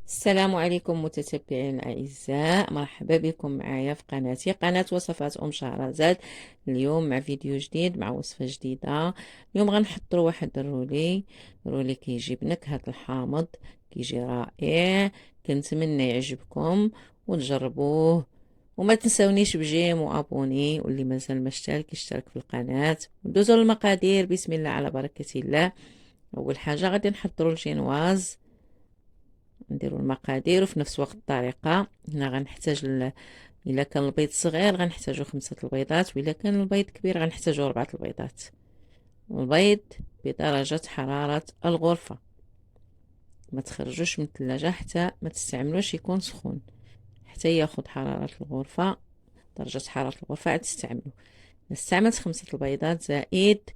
السلام عليكم متتبعين الأعزاء، مرحبا بكم معايا في قناتي قناة وصفات شهرزاد. اليوم مع فيديو جديد مع وصفة جديدة. اليوم غنحضروا واحد الرولي كيجيب نكهة الحامض، كيجي رائع. كنتمنى يعجبكم وتجربوه، وما تنسونيش بجيم وابوني، واللي مازال ما اشترك يشترك في القناة. ندوزو للمقادير، بسم الله على بركة الله. اول حاجة غادي نحضروا الجينواز، نديروا المقادير وفي نفس وقت الطريقه. هنا غنحتاج الا كان البيض صغير غنحتاجو 5 البيضات، والا كان البيض كبير غنحتاجو 4 البيضات. البيض بدرجه حراره الغرفه، ما تخرجوش من الثلاجه حتى ما تستعملوش يكون سخون، حتى ياخذ حراره الغرفه، درجه حراره الغرفه عاد تستعملو. استعملت 5 البيضات زائد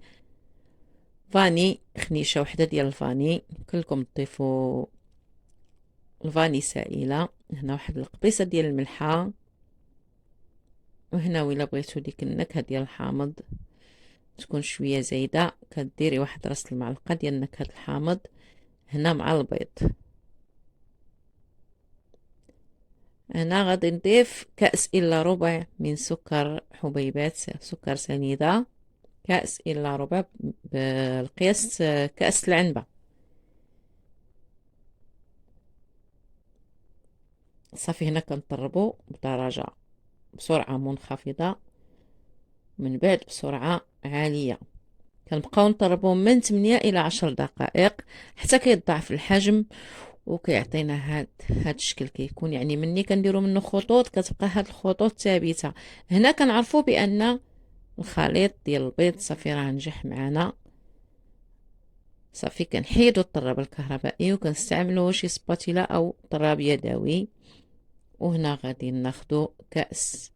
فاني، خنيشه وحده ديال الفاني. كلكم تضيفوا الفاني سائله. هنا واحد القبيصه ديال الملحه، وهنا وإلا بغيتو ديك النكهة ديال الحامض تكون شوية زايدة، كديري واحد راس المعلقة ديال نكهة الحامض هنا مع البيض. هنا غادي نضيف كأس إلا ربع من سكر حبيبات، سكر سنيدة، كأس إلا ربع بالقياس كأس العنبة. صافي هنا كنطربو بدرجة بسرعة منخفضة، من بعد بسرعة عالية. كنبقاو نطربو من 8 إلى 10 دقائق حتى كيتضاعف الحجم وكيعطينا هاد الشكل كيكون. يعني مني كنديرو منه خطوط كتبقى هاد الخطوط ثابته. هنا كنعرفو بان الخليط ديال البيض صافي راه نجح معنا. صافي كنحيدو الطراب الكهربائي وكنستعملو شي سباتيلا او طراب يدوي. وهنا غادي ناخدو كأس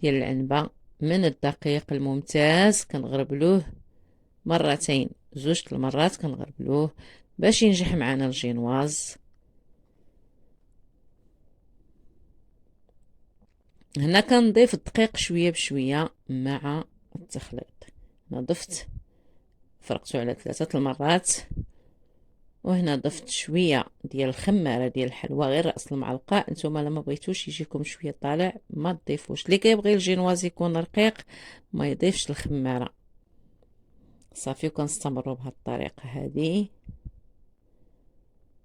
ديال العنبة من الدقيق الممتاز، كنغربلوه مرتين، 2 المرات كنغربلوه باش ينجح معنا الجينواز. هنا كنضيف الدقيق شويه بشويه مع التخليط. هنا ضفت، فرقته على 3 المرات. وهنا ضفت شويه ديال الخماره ديال الحلوى، غير راس المعلقه. نتوما لما بغيتوش يجيكم شويه طالع ما تضيفوش، اللي كيبغي الجينواز يكون رقيق ما يضيفش الخماره. صافي وكنستمروا بهذه الطريقه هذه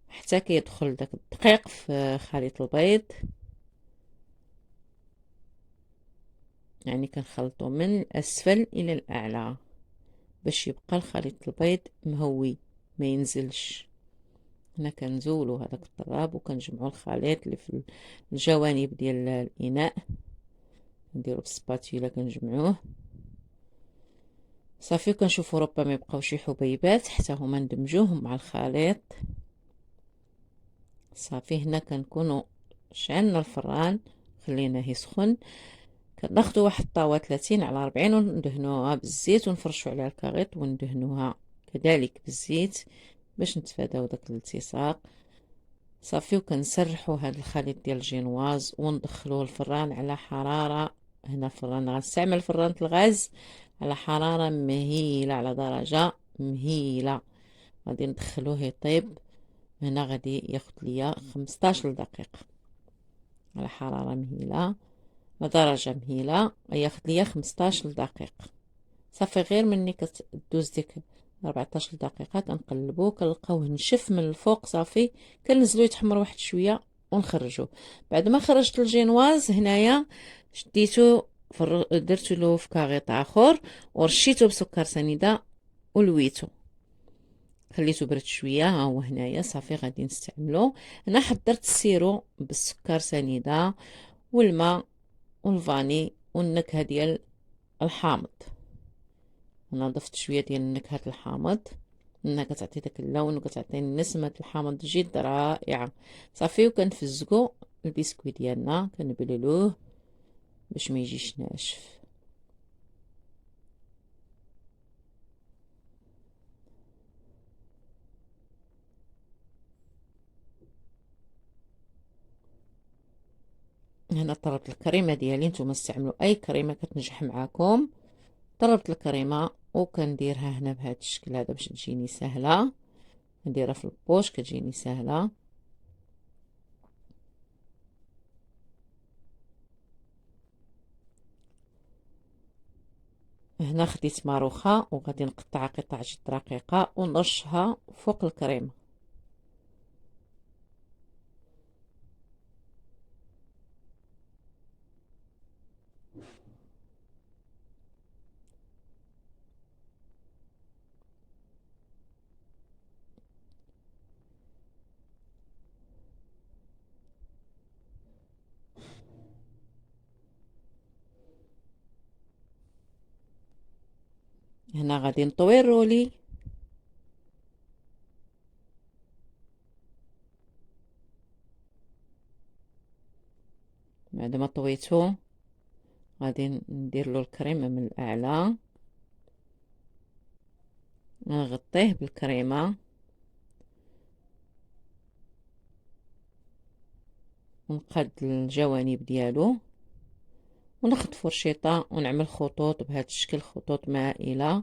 حتى كيدخل داك الدقيق في خليط البيض. يعني كنخلطو من الاسفل الى الاعلى باش يبقى الخليط البيض مهوي ما ينزلش. هنا كنزولو هذاك الطراب وكنجمعو الخليط اللي في الجوانب ديال الاناء، نديرو بالسباتيلا كنجمعوه. صافي كنشوفو ربما يبقاو شي حبيبات حتى هما ندمجوهم مع الخليط. صافي هنا كنكونو شعلنا الفران خليناه يسخن. كناخدو واحد الطاوة 30 على 40 وندهنوها بالزيت ونفرشو عليها الكاغيط وندهنوها كذلك بالزيت باش نتفاداو داك الالتصاق. صافي وكنسرحو هاد الخليط ديال الجينواز وندخلوه الفران على حرارة. هنا الفران غنستعمل فرانة الغاز على حرارة مهيلة، على درجة مهيلة. غادي ندخلوه يطيب. هنا غادي ياخد ليا 15 دقيقة على حرارة مهيلة، على درجة مهيلة، ياخد ليا 15 دقيقة. صافي غير مني كتدوز ديك 14 دقيقة كنقلبو كنلقاوه نشف من الفوق. صافي كنزلو يتحمر واحد شوية ونخرجوه. بعد ما خرجت الجينواز هنايا شديتو درتو له في كاغيط اخر ورشيتو بسكر سنيده ولويتو، خليته برد شويه. ها هو هنايا صافي غادي نستعملو. هنا حضرت السيرو بالسكر سنيده والماء والفاني والنكهه ديال الحامض. انا ضفت شويه ديال نكهه الحامض انها كتعطي داك اللون وكتعطي نسمه الحامض جد رائعه. صافي وكنفزقو البسكويت ديالنا كنبللوه باش ما يجيش ناشف. هنا طربت الكريمه ديالي، نتوما استعملوا اي كريمه كتنجح معاكم. طربت الكريمه وكنديرها هنا بهذا الشكل هذا باش تجيني سهله. نديرها في البوش كتجيني سهله. هنا خديت ماروخة وغادي نقطعها قطع جد رقيقة ونرشها فوق الكريمة. هنا غادي نطوي الرولي، بعد ما طويته غادي ندير له الكريمة من الاعلى، نغطيه بالكريمة ونقاد الجوانب ديالو وناخد فرشيطة ونعمل خطوط بهذا الشكل، خطوط مائلة،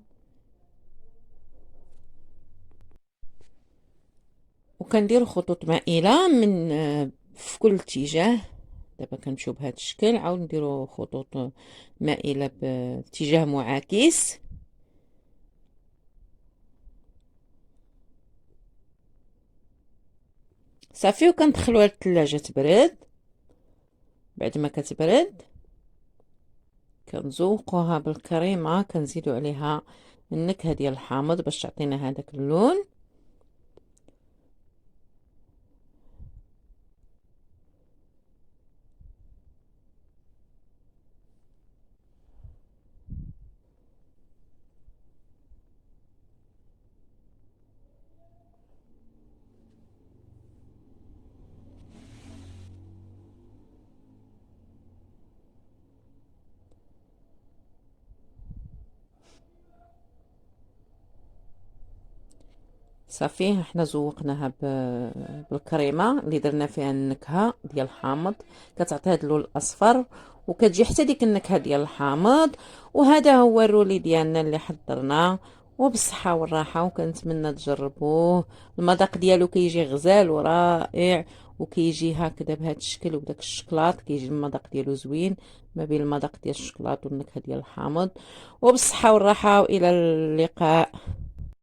وكنديروا خطوط مائلة من في كل اتجاه. دابا كنمشيو بهذا الشكل، عاود نديروا خطوط مائلة باتجاه معاكس. صافي، وكندخلوها للثلاجة تبرد. بعد ما كتبرد كنزوقوها بالكريمة، كنزيدو عليها النكهة ديال الحامض باش تعطينا هذاك اللون. صافي، حنا زوقناها بالكريمه اللي درنا فيها النكهه ديال الحامض، كتعطي هذا اللون الاصفر وكتجي حتى ديك النكهه ديال الحامض. وهذا هو الرولي ديالنا اللي حضرناه، وبالصحه والراحه، وكنتمنى تجربوه. المذاق ديالو كيجي غزال ورائع، وكيجي هكذا بهذا الشكل وبداك الشكلاط، كيجي المذاق ديالو زوين ما بين المذاق ديال الشكلاط والنكهه ديال الحامض. وبالصحه والراحه، والى اللقاء.